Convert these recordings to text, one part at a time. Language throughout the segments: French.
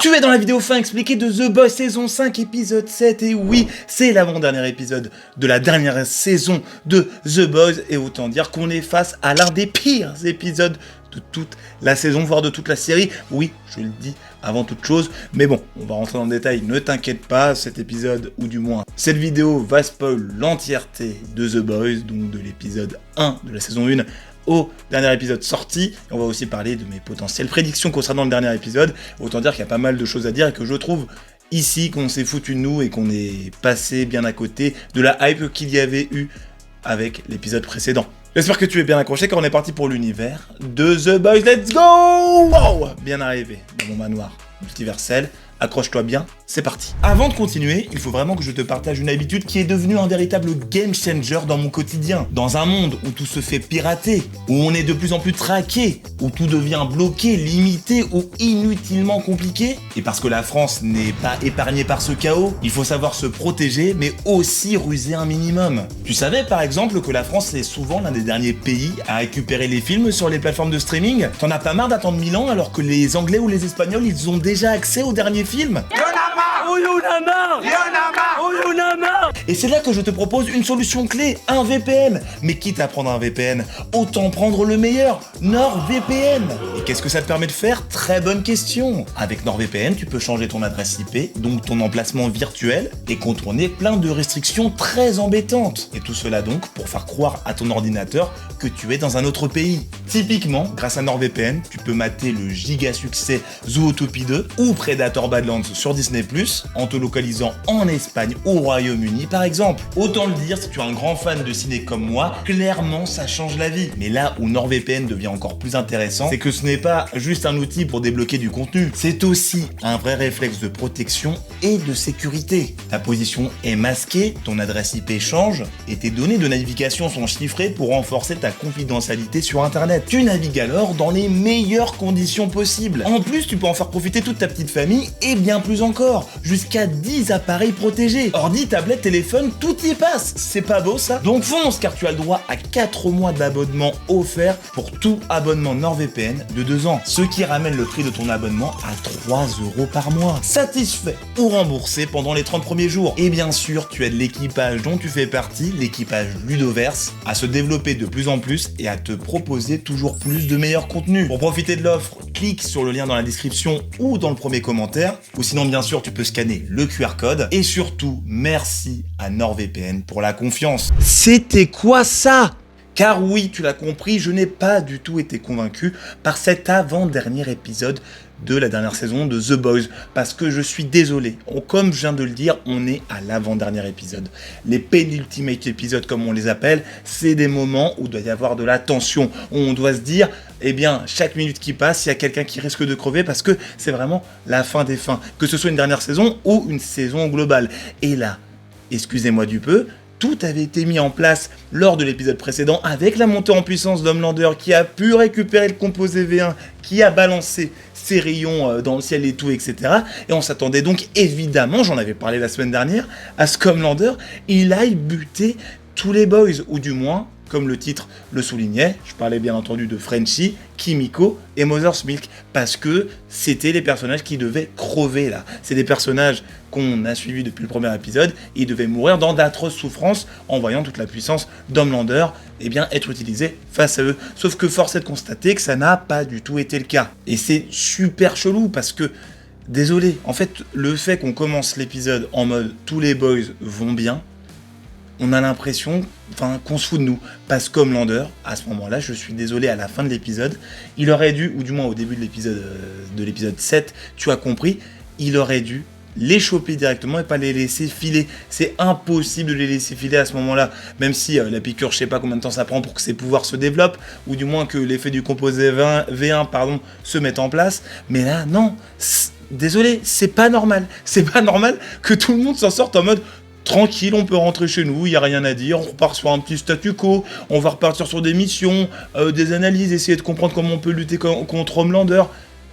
Tu es dans la vidéo fin expliquée de The Boys saison 5 épisode 7 et oui, c'est l'avant-dernier épisode de la dernière saison de The Boys et autant dire qu'on est face à l'un des pires épisodes de toute la saison, voire de toute la série. Oui, je le dis avant toute chose, mais bon, on va rentrer dans le détail, ne t'inquiète pas, cet épisode, ou du moins cette vidéo va spoil l'entièreté de The Boys, donc de l'épisode 1 de la saison 1 au dernier épisode sorti. Et on va aussi parler de mes potentielles prédictions concernant le dernier épisode. Autant dire qu'il y a pas mal de choses à dire et que je trouve ici qu'on s'est foutu de nous et qu'on est passé bien à côté de la hype qu'il y avait eu avec l'épisode précédent. J'espère que tu es bien accroché car on est parti pour l'univers de The Boys. Let's go! Wow! Bien arrivé dans mon manoir multiversel. Accroche-toi bien, c'est parti. Avant de continuer, il faut vraiment que je te partage une habitude qui est devenue un véritable game changer dans mon quotidien. Dans un monde où tout se fait pirater, où on est de plus en plus traqué, où tout devient bloqué, limité ou inutilement compliqué, et parce que la France n'est pas épargnée par ce chaos, il faut savoir se protéger mais aussi ruser un minimum. Tu savais par exemple que la France est souvent l'un des derniers pays à récupérer les films sur les plateformes de streaming? T'en as pas marre d'attendre 1000 ans alors que les Anglais ou les Espagnols ils ont déjà accès aux derniers films? Et c'est là que je te propose une solution clé, un VPN. Mais quitte à prendre un VPN, autant prendre le meilleur, NordVPN. Et qu'est-ce que ça te permet de faire? Très bonne question. Avec NordVPN, tu peux changer ton adresse IP, donc ton emplacement virtuel, et contourner plein de restrictions très embêtantes. Et tout cela donc pour faire croire à ton ordinateur que tu es dans un autre pays. Typiquement, grâce à NordVPN, tu peux mater le giga succès Zootopie 2 ou Predator Badlands sur Disney+, en te localisant en Espagne ou au Royaume-Uni par exemple. Autant le dire, si tu es un grand fan de ciné comme moi, clairement ça change la vie. Mais là où NordVPN devient encore plus intéressant, c'est que ce n'est pas juste un outil pour débloquer du contenu, c'est aussi un vrai réflexe de protection et de sécurité. Ta position est masquée, ton adresse IP change, et tes données de navigation sont chiffrées pour renforcer ta confidentialité sur internet. Tu navigues alors dans les meilleures conditions possibles. En plus, tu peux en faire profiter toute ta petite famille et bien plus encore, jusqu'à 10 appareils protégés. Ordi, tablette, téléphone, tout y passe. C'est pas beau ça? Donc fonce car tu as le droit à 4 mois d'abonnement offert pour tout abonnement NordVPN de 2 ans. Ce qui ramène le prix de ton abonnement à 3 € par mois. Satisfait ou remboursé pendant les 30 premiers jours. Et bien sûr, tu aides l'équipage dont tu fais partie, l'équipage Ludoverse, à se développer de plus en plus et à te proposer toujours plus de meilleurs contenus. Pour profiter de l'offre, clique sur le lien dans la description ou dans le premier commentaire. Ou sinon, bien sûr, tu peux scanner le QR code. Et surtout, merci à NordVPN pour la confiance. C'était quoi ça? Car oui, tu l'as compris, je n'ai pas du tout été convaincu par cet avant-dernier épisode de la dernière saison de The Boys, parce que je suis désolé, comme je viens de le dire, on est à l'avant-dernier épisode. Les penultimate épisodes, comme on les appelle, c'est des moments où il doit y avoir de la tension, où on doit se dire, eh bien, chaque minute qui passe, il y a quelqu'un qui risque de crever, parce que c'est vraiment la fin des fins, que ce soit une dernière saison ou une saison globale. Et là, excusez-moi du peu, tout avait été mis en place lors de l'épisode précédent avec la montée en puissance d'Homelander qui a pu récupérer le composé V1, qui a balancé ses rayons dans le ciel et tout, etc. Et on s'attendait donc évidemment, j'en avais parlé la semaine dernière, à ce qu'Homelander, il aille buter tous les boys, ou du moins, comme le titre le soulignait, je parlais bien entendu de Frenchie, Kimiko et Mother's Milk, parce que c'était les personnages qui devaient crever là. C'est des personnages qu'on a suivis depuis le premier épisode, et ils devaient mourir dans d'atroces souffrances en voyant toute la puissance d'Homelander être utilisée face à eux. Sauf que force est de constater que ça n'a pas du tout été le cas. Et c'est super chelou parce que, désolé, en fait, le fait qu'on commence l'épisode en mode tous les boys vont bien, on a l'impression qu'on se fout de nous. Parce qu'Homelander, à ce moment-là, je suis désolé, à la fin de l'épisode, il aurait dû, ou du moins au début de l'épisode 7, tu as compris, il aurait dû les choper directement et pas les laisser filer. C'est impossible de les laisser filer à ce moment-là, même si la piqûre, je sais pas combien de temps ça prend pour que ses pouvoirs se développent, ou du moins que l'effet du composé V1 se mette en place. Mais là, non, désolé, c'est pas normal. C'est pas normal que tout le monde s'en sorte en mode tranquille, on peut rentrer chez nous, il n'y a rien à dire, on repart sur un petit statu quo, on va repartir sur des missions, des analyses, essayer de comprendre comment on peut lutter contre Homelander.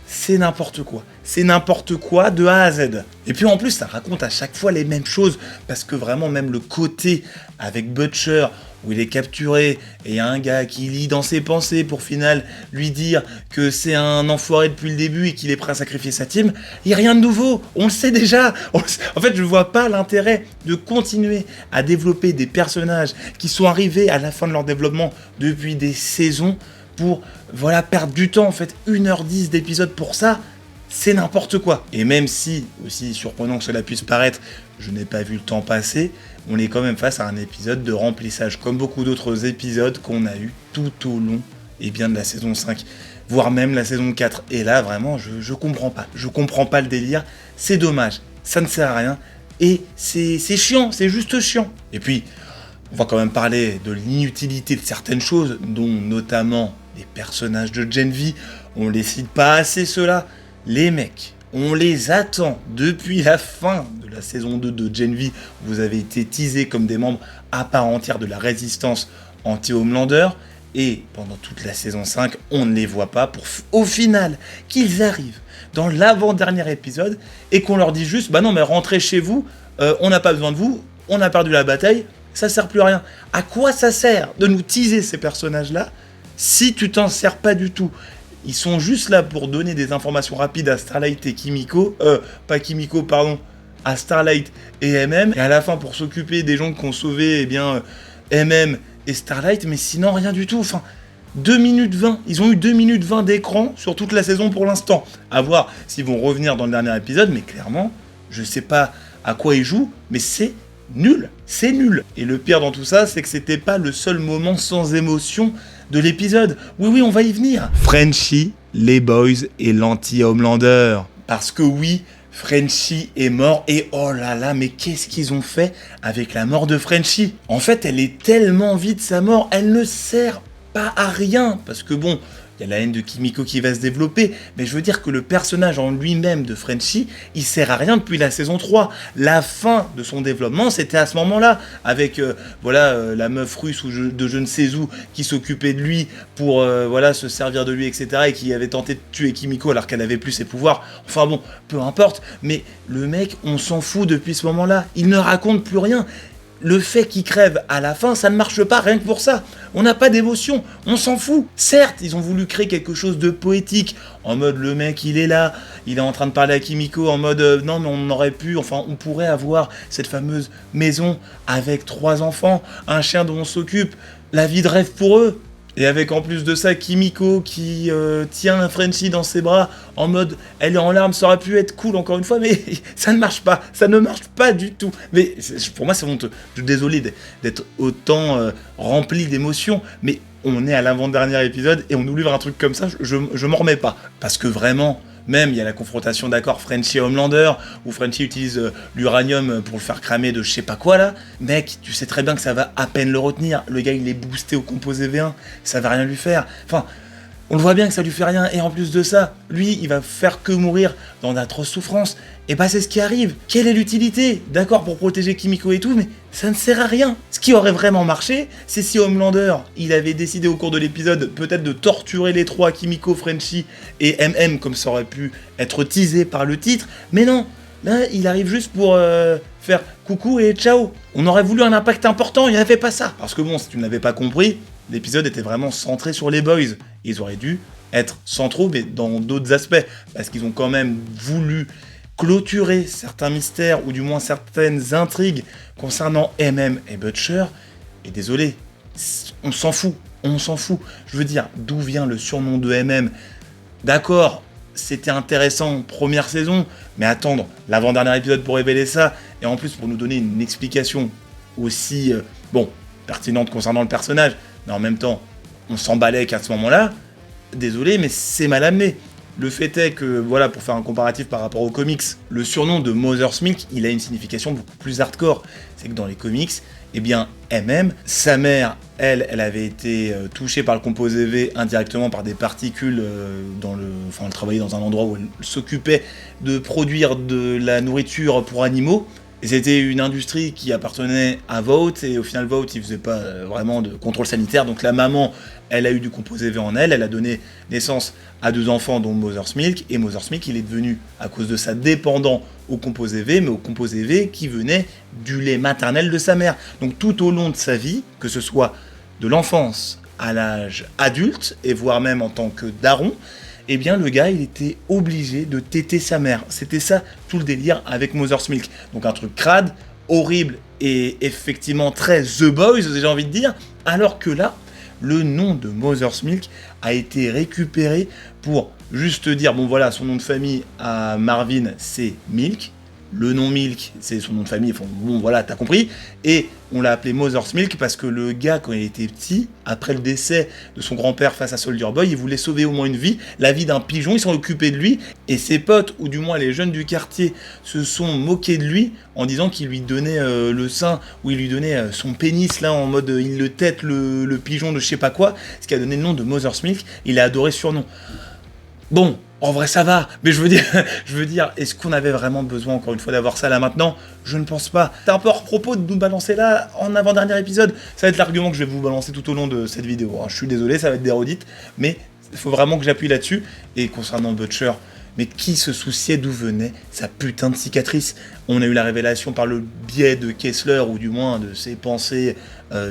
C'est n'importe quoi de A à Z. Et puis en plus, ça raconte à chaque fois les mêmes choses, parce que vraiment, même le côté avec Butcher, où il est capturé et il y a un gars qui lit dans ses pensées pour final lui dire que c'est un enfoiré depuis le début et qu'il est prêt à sacrifier sa team, il n'y a rien de nouveau, on le sait déjà. En fait, je vois pas l'intérêt de continuer à développer des personnages qui sont arrivés à la fin de leur développement depuis des saisons pour perdre du temps. En fait, 1h10 d'épisode pour ça, c'est n'importe quoi. Et même si, aussi surprenant que cela puisse paraître, je n'ai pas vu le temps passer, on est quand même face à un épisode de remplissage, comme beaucoup d'autres épisodes qu'on a eu tout au long de la saison 5, voire même la saison 4. Et là, vraiment, je comprends pas. Je comprends pas le délire. C'est dommage. Ça ne sert à rien. Et c'est chiant. C'est juste chiant. Et puis, on va quand même parler de l'inutilité de certaines choses, dont notamment les personnages de Gen V. On les cite pas assez, ceux-là. Les mecs, on les attend depuis la fin de la saison 2 de Gen V. Vous avez été teasés comme des membres à part entière de la résistance anti-Homelander. Et pendant toute la saison 5, on ne les voit pas pour au final qu'ils arrivent dans l'avant-dernier épisode et qu'on leur dit juste « Bah non, mais rentrez chez vous, on n'a pas besoin de vous, on a perdu la bataille, ça sert plus à rien. » À quoi ça sert de nous teaser ces personnages-là si tu t'en sers pas du tout ? Ils sont juste là pour donner des informations rapides à Starlight et Kimiko. À Starlight et MM. Et à la fin, pour s'occuper des gens qui ont sauvé, MM et Starlight. Mais sinon, rien du tout. Enfin, 2 minutes 20. Ils ont eu 2 minutes 20 d'écran sur toute la saison pour l'instant. À voir s'ils vont revenir dans le dernier épisode. Mais clairement, je sais pas à quoi ils jouent, mais c'est nul. C'est nul. Et le pire dans tout ça, c'est que c'était pas le seul moment sans émotion de l'épisode. Oui, on va y venir. Frenchie, les boys et l'anti-Homelander. Parce que oui, Frenchie est mort et oh là là, mais qu'est-ce qu'ils ont fait avec la mort de Frenchie ? En fait, elle est tellement vite sa mort, elle ne sert pas à rien. Parce que bon, il y a la haine de Kimiko qui va se développer, mais je veux dire que le personnage en lui-même de Frenchie, il sert à rien depuis la saison 3. La fin de son développement, c'était à ce moment-là, avec la meuf russe ou de je ne sais où qui s'occupait de lui pour se servir de lui, etc. et qui avait tenté de tuer Kimiko alors qu'elle n'avait plus ses pouvoirs. Enfin bon, peu importe, mais le mec, on s'en fout depuis ce moment-là. Il ne raconte plus rien. Le fait qu'il crève à la fin, ça ne marche pas rien que pour ça. On n'a pas d'émotion, on s'en fout. Certes, ils ont voulu créer quelque chose de poétique, en mode le mec il est là, il est en train de parler à Kimiko, en mode non mais on pourrait avoir cette fameuse maison avec 3 enfants, un chien dont on s'occupe, la vie de rêve pour eux. Et avec en plus de ça Kimiko qui tient un Frenchie dans ses bras en mode elle est en larmes, ça aurait pu être cool encore une fois, mais ça ne marche pas du tout. Mais pour moi c'est honteux. Je suis désolé d'être autant rempli d'émotions, mais on est à l'avant-dernier épisode et on nous livre un truc comme ça, je m'en remets pas. Parce que vraiment, même il y a la confrontation d'accord Frenchie et Homelander, où Frenchie utilise l'uranium pour le faire cramer de je sais pas quoi là. Mec, tu sais très bien que ça va à peine le retenir. Le gars il est boosté au composé V1, ça va rien lui faire. Enfin, on le voit bien que ça lui fait rien. Et en plus de ça, lui il va faire que mourir dans d'atroces souffrances. Et bah c'est ce qui arrive. Quelle est l'utilité ? D'accord pour protéger Kimiko et tout, mais ça ne sert à rien. Ce qui aurait vraiment marché, c'est si Homelander, il avait décidé au cours de l'épisode peut-être de torturer les 3, Kimiko, Frenchie et MM, comme ça aurait pu être teasé par le titre. Mais non, là il arrive juste pour faire coucou et ciao. On aurait voulu un impact important, il n'y avait pas ça. Parce que bon, si tu ne l'avais pas compris, l'épisode était vraiment centré sur les boys. Ils auraient dû être centraux, mais dans d'autres aspects. Parce qu'ils ont quand même voulu clôturer certains mystères, ou du moins certaines intrigues concernant MM et Butcher. Et désolé, on s'en fout. Je veux dire, d'où vient le surnom de MM ? D'accord, c'était intéressant première saison, mais attendre l'avant-dernier épisode pour révéler ça, et en plus pour nous donner une explication aussi, pertinente concernant le personnage, mais en même temps, on s'emballait qu'à ce moment-là, désolé, mais c'est mal amené. Le fait est que, pour faire un comparatif par rapport aux comics, le surnom de Mother's Milk, il a une signification beaucoup plus hardcore. C'est que dans les comics, MM, sa mère, elle avait été touchée par le composé V indirectement par des particules elle travaillait dans un endroit où elle s'occupait de produire de la nourriture pour animaux. Et c'était une industrie qui appartenait à Vought, et au final Vought il faisait pas vraiment de contrôle sanitaire, donc la maman, elle a eu du composé V en elle a donné naissance à 2 enfants dont Mother's Milk, et Mother's Milk il est devenu, à cause de ça, dépendant au composé V, mais au composé V qui venait du lait maternel de sa mère. Donc tout au long de sa vie, que ce soit de l'enfance à l'âge adulte, et voire même en tant que daron, eh bien le gars il était obligé de téter sa mère. C'était ça tout le délire avec Mother's Milk. Donc un truc crade, horrible et effectivement très The Boys, j'ai envie de dire, alors que là, le nom de Mother's Milk a été récupéré pour juste dire, bon voilà, son nom de famille à Marvin c'est Milk, le nom Milk c'est son nom de famille, bon voilà, t'as compris, et on l'a appelé Mother's Milk parce que le gars quand il était petit, après le décès de son grand-père face à Soldier Boy, il voulait sauver au moins une vie, la vie d'un pigeon, il s'en occupait de lui, et ses potes, ou du moins les jeunes du quartier, se sont moqués de lui en disant qu'il lui donnait le sein, ou il lui donnait son pénis là en mode il le tète le pigeon de je sais pas quoi, ce qui a donné le nom de Mother's Milk, il a adoré ce surnom. Bon, en vrai ça va, mais je veux dire, est-ce qu'on avait vraiment besoin encore une fois d'avoir ça là maintenant? Je ne pense pas. C'est un peu hors propos de nous balancer là en avant-dernier épisode. Ça va être l'argument que je vais vous balancer tout au long de cette vidéo. Je suis désolé, ça va être des redites, mais il faut vraiment que j'appuie là-dessus. Et concernant Butcher, mais qui se souciait d'où venait sa putain de cicatrice? On a eu la révélation par le biais de Kessler, ou du moins de ses pensées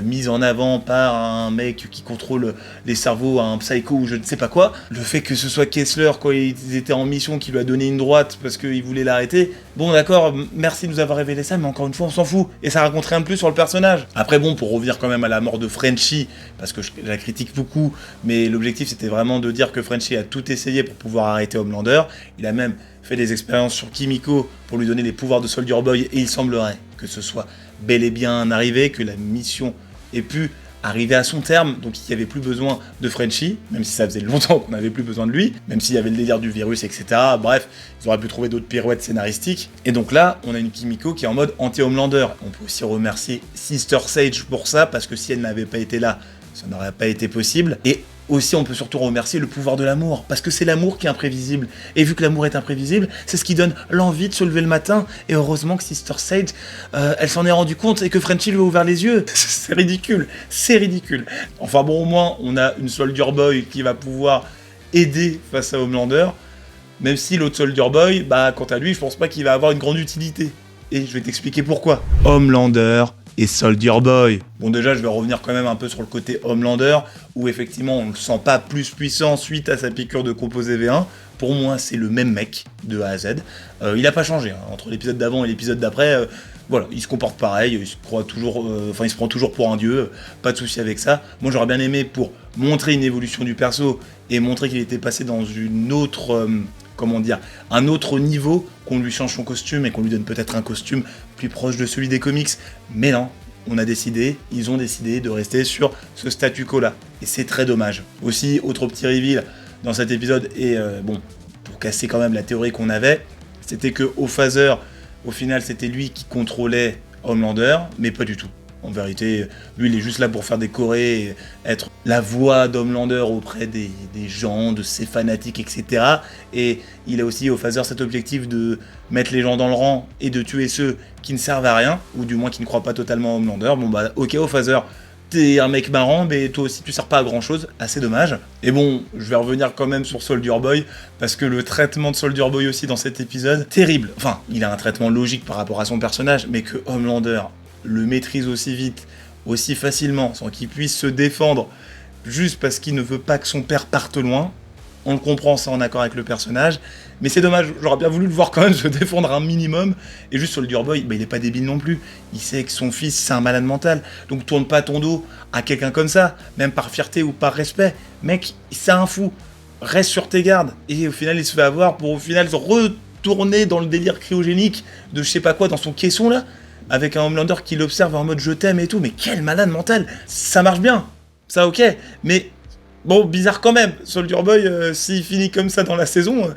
mises en avant par un mec qui contrôle les cerveaux, un psycho ou je ne sais pas quoi. Le fait que ce soit Kessler, quand ils étaient en mission, qui lui a donné une droite parce qu'il voulait l'arrêter, bon d'accord, merci de nous avoir révélé ça, mais encore une fois on s'en fout, et ça raconte rien de plus sur le personnage. Après bon, pour revenir quand même à la mort de Frenchie, parce que je la critique beaucoup, mais l'objectif c'était vraiment de dire que Frenchie a tout essayé pour pouvoir arrêter Homelander. Il a même fait des expériences sur Kimiko pour lui donner les pouvoirs de Soldier Boy, et il semblerait que ce soit bel et bien arrivé, que la mission ait pu arriver à son terme, donc il n'y avait plus besoin de Frenchie, même si ça faisait longtemps qu'on n'avait plus besoin de lui, même s'il y avait le délire du virus, etc. Bref, ils auraient pu trouver d'autres pirouettes scénaristiques. Et donc là, on a une Kimiko qui est en mode anti-Homelander. On peut aussi remercier Sister Sage pour ça, parce que si elle n'avait pas été là, ça n'aurait pas été possible. Et aussi, on peut surtout remercier le pouvoir de l'amour, parce que c'est l'amour qui est imprévisible. Et vu que l'amour est imprévisible, c'est ce qui donne l'envie de se lever le matin. Et heureusement que Sister Sage, elle s'en est rendu compte et que Frenchie lui a ouvert les yeux. C'est ridicule, c'est ridicule. Enfin bon, au moins, on a une Soldier Boy qui va pouvoir aider face à Homelander, même si l'autre Soldier Boy, bah quant à lui, je pense pas qu'il va avoir une grande utilité. Et je vais t'expliquer pourquoi. Homelander et Soldier Boy. Bon déjà je vais revenir quand même un peu sur le côté Homelander, où effectivement on ne le sent pas plus puissant suite à sa piqûre de composé V1. Pour moi c'est le même mec de A à Z. Il a pas changé, hein. Entre l'épisode d'avant et l'épisode d'après, voilà, il se comporte pareil, il se croit toujours, il se prend toujours pour un dieu, pas de souci avec ça. Moi j'aurais bien aimé, pour montrer une évolution du perso et montrer qu'il était passé dans une autre... un autre niveau, qu'on lui change son costume et qu'on lui donne peut-être un costume plus proche de celui des comics. Mais non, ils ont décidé de rester sur ce statu quo là. Et c'est très dommage. Aussi, autre petit reveal dans cet épisode, et bon, pour casser quand même la théorie qu'on avait, c'était que au phaser, au final c'était lui qui contrôlait Homelander, mais pas du tout. En vérité, lui, il est juste là pour faire des chorés, et être la voix d'Homelander auprès des gens, de ses fanatiques, etc. Et il a aussi au phaser cet objectif de mettre les gens dans le rang et de tuer ceux qui ne servent à rien, ou du moins qui ne croient pas totalement à Homelander. Bon bah ok, au phaser, t'es un mec marrant, mais toi aussi tu sers pas à grand chose, assez dommage. Et bon, je vais revenir quand même sur Soldier Boy, parce que le traitement de Soldier Boy aussi dans cet épisode, terrible. Enfin, il a un traitement logique par rapport à son personnage, mais que Homelander le maîtrise aussi vite, aussi facilement, sans qu'il puisse se défendre, juste parce qu'il ne veut pas que son père parte loin. On le comprend, ça en accord avec le personnage, mais c'est dommage, j'aurais bien voulu le voir quand même se défendre un minimum, et juste Soldier Boy, bah, il est pas débile non plus, il sait que son fils c'est un malade mental, donc tourne pas ton dos à quelqu'un comme ça, même par fierté ou par respect, mec, c'est un fou, reste sur tes gardes, et au final il se fait avoir pour au final se retourner dans le délire cryogénique de je sais pas quoi dans son caisson là, avec un Homelander qui l'observe en mode je t'aime et tout, mais quel malade mental, ça marche bien, ça ok, mais bon, bizarre quand même, Soldier Boy, s'il finit comme ça dans la saison,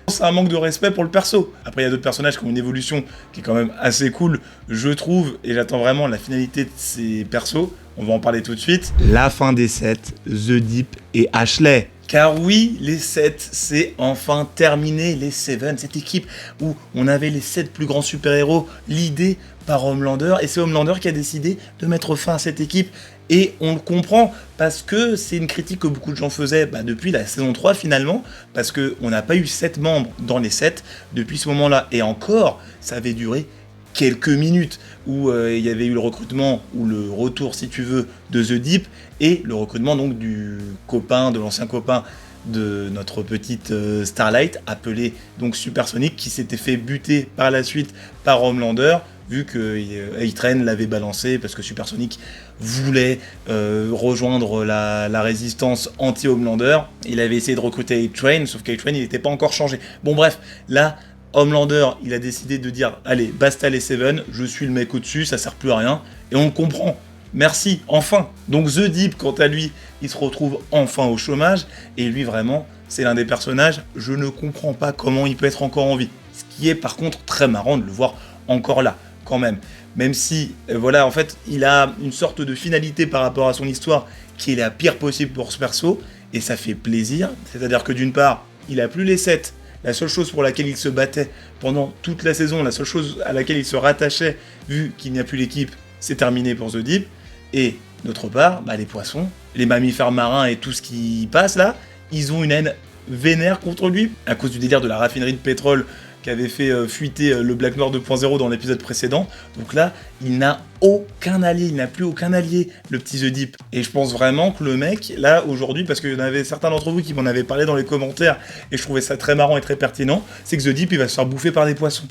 c'est un manque de respect pour le perso. Après il y a d'autres personnages qui ont une évolution qui est quand même assez cool, je trouve, et j'attends vraiment la finalité de ces persos, on va en parler tout de suite. La fin des 7, The Deep et Ashley. Car oui, les 7, c'est enfin terminé, les 7, cette équipe où on avait les 7 plus grands super-héros, l'idée par Homelander, et c'est Homelander qui a décidé de mettre fin à cette équipe, et on le comprend, parce que c'est une critique que beaucoup de gens faisaient depuis la saison 3 finalement, parce qu'on n'a pas eu 7 membres dans les 7 depuis ce moment-là, et encore, ça avait duré quelques minutes où il y avait eu le recrutement ou le retour si tu veux de The Deep et le recrutement donc de l'ancien copain de notre petite Starlight appelé donc Supersonic qui s'était fait buter par la suite par Homelander vu que A-Train l'avait balancé parce que Supersonic voulait rejoindre la résistance anti-Homelander. Il avait essayé de recruter A-Train sauf qu'A-Train il n'était pas encore changé. Bon bref, là Homelander, il a décidé de dire « Allez, basta les 7, je suis le mec au-dessus, ça sert plus à rien. » Et on le comprend. Merci, enfin. Donc The Deep, quant à lui, il se retrouve enfin au chômage. Et lui, vraiment, c'est l'un des personnages, je ne comprends pas comment il peut être encore en vie. Ce qui est par contre très marrant de le voir encore là, quand même. Même si, voilà, en fait, il a une sorte de finalité par rapport à son histoire qui est la pire possible pour ce perso. Et ça fait plaisir. C'est-à-dire que d'une part, il a plus les 7. La seule chose pour laquelle il se battait pendant toute la saison, la seule chose à laquelle il se rattachait, vu qu'il n'y a plus l'équipe, c'est terminé pour The Deep. Et d'autre part, les poissons, les mammifères marins et tout ce qui passe là, ils ont une haine vénère contre lui, à cause du délire de la raffinerie de pétrole qui avait fait fuiter le Black Noir 2.0 dans l'épisode précédent. Donc là, il n'a aucun allié, il n'a plus aucun allié, le petit The Deep. Et je pense vraiment que le mec, là, aujourd'hui, parce qu'il y en avait certains d'entre vous qui m'en avaient parlé dans les commentaires, et je trouvais ça très marrant et très pertinent, c'est que The Deep, il va se faire bouffer par des poissons.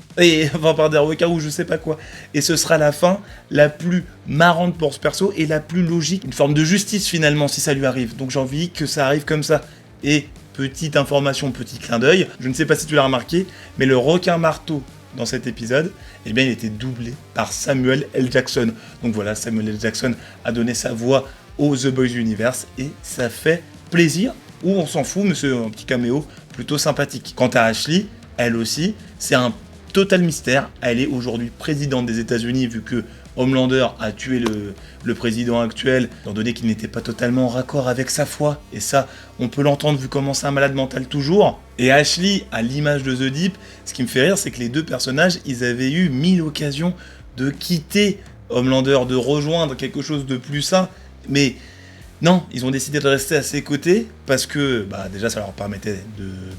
Enfin, par des requins ou je sais pas quoi. Et ce sera la fin la plus marrante pour ce perso, et la plus logique, une forme de justice finalement, si ça lui arrive. Donc j'ai envie que ça arrive comme ça. Et petite information, petit clin d'œil, je ne sais pas si tu l'as remarqué, mais le requin marteau dans cet épisode, eh bien il était doublé par Samuel L. Jackson. Donc voilà, Samuel L. Jackson a donné sa voix au The Boys Universe et ça fait plaisir, ou on s'en fout, mais c'est un petit caméo plutôt sympathique. Quant à Ashley, elle aussi, c'est un total mystère. Elle est aujourd'hui présidente des États-Unis vu que Homelander a tué le président actuel, étant donné qu'il n'était pas totalement en raccord avec sa foi. Et ça, on peut l'entendre vu comment c'est un malade mental toujours. Et Ashley, à l'image de The Deep, ce qui me fait rire, c'est que les deux personnages, ils avaient eu 1000 occasions de quitter Homelander, de rejoindre quelque chose de plus sain. Mais non, ils ont décidé de rester à ses côtés parce que déjà, ça leur permettait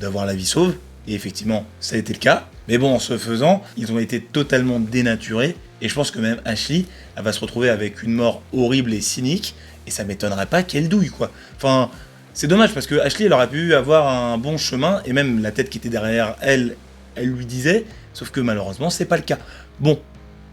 d'avoir la vie sauve. Et effectivement, ça a été le cas. Mais bon, en ce faisant, ils ont été totalement dénaturés. Et je pense que même Ashley, elle va se retrouver avec une mort horrible et cynique. Et ça m'étonnerait pas qu'elle douille, quoi. Enfin, c'est dommage parce que Ashley, elle aurait pu avoir un bon chemin. Et même la tête qui était derrière elle, elle lui disait. Sauf que malheureusement, c'est pas le cas. Bon,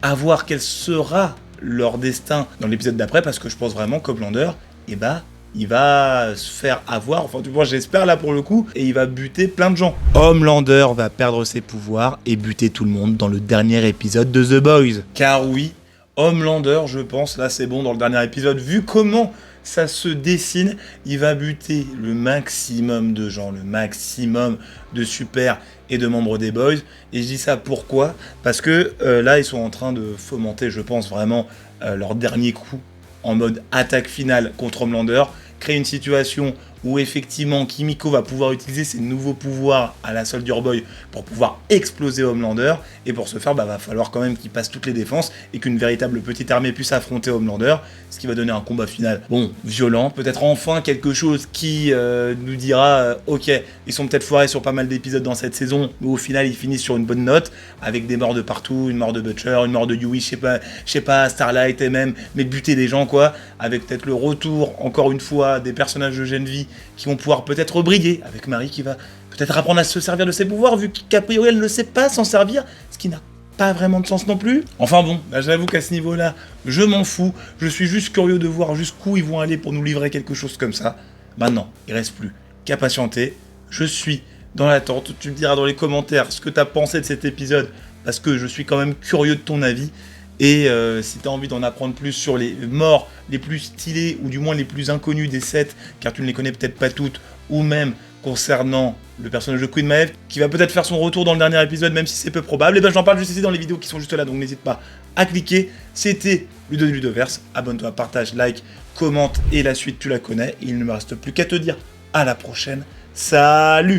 à voir quel sera leur destin dans l'épisode d'après. Parce que je pense vraiment qu'Homelander, il va se faire avoir, enfin du moins j'espère là pour le coup, et il va buter plein de gens. Homelander va perdre ses pouvoirs et buter tout le monde dans le dernier épisode de The Boys. Car oui, Homelander, je pense, là c'est bon dans le dernier épisode, vu comment ça se dessine, il va buter le maximum de gens, le maximum de super et de membres des Boys. Et je dis ça pourquoi ? Parce que là ils sont en train de fomenter, je pense vraiment, leur dernier coup en mode attaque finale contre Homelander, créer une situation où effectivement Kimiko va pouvoir utiliser ses nouveaux pouvoirs à la Soldier Boy pour pouvoir exploser Homelander, et pour ce faire, va falloir quand même qu'il passe toutes les défenses et qu'une véritable petite armée puisse affronter Homelander, ce qui va donner un combat final, violent, peut-être enfin quelque chose qui nous dira ok, ils sont peut-être foirés sur pas mal d'épisodes dans cette saison, mais au final ils finissent sur une bonne note, avec des morts de partout, une mort de Butcher, une mort de Yui, je sais pas, Starlight et même, mais buter des gens quoi, avec peut-être le retour, encore une fois, des personnages de Genvi qui vont pouvoir peut-être briller, avec Marie qui va peut-être apprendre à se servir de ses pouvoirs, vu qu'a priori elle ne sait pas s'en servir, ce qui n'a pas vraiment de sens non plus. Enfin bon, j'avoue qu'à ce niveau-là, je m'en fous, je suis juste curieux de voir jusqu'où ils vont aller pour nous livrer quelque chose comme ça. Maintenant, il reste plus qu'à patienter, je suis dans l'attente, tu me diras dans les commentaires ce que tu as pensé de cet épisode, parce que je suis quand même curieux de ton avis. Et si tu as envie d'en apprendre plus sur les morts les plus stylées, ou du moins les plus inconnues des 7, car tu ne les connais peut-être pas toutes, ou même concernant le personnage de Queen Maeve, qui va peut-être faire son retour dans le dernier épisode, même si c'est peu probable, et j'en parle juste ici dans les vidéos qui sont juste là, donc n'hésite pas à cliquer. C'était Ludo de Ludoverse, abonne-toi, partage, like, commente, et la suite tu la connais, il ne me reste plus qu'à te dire À la prochaine. Salut!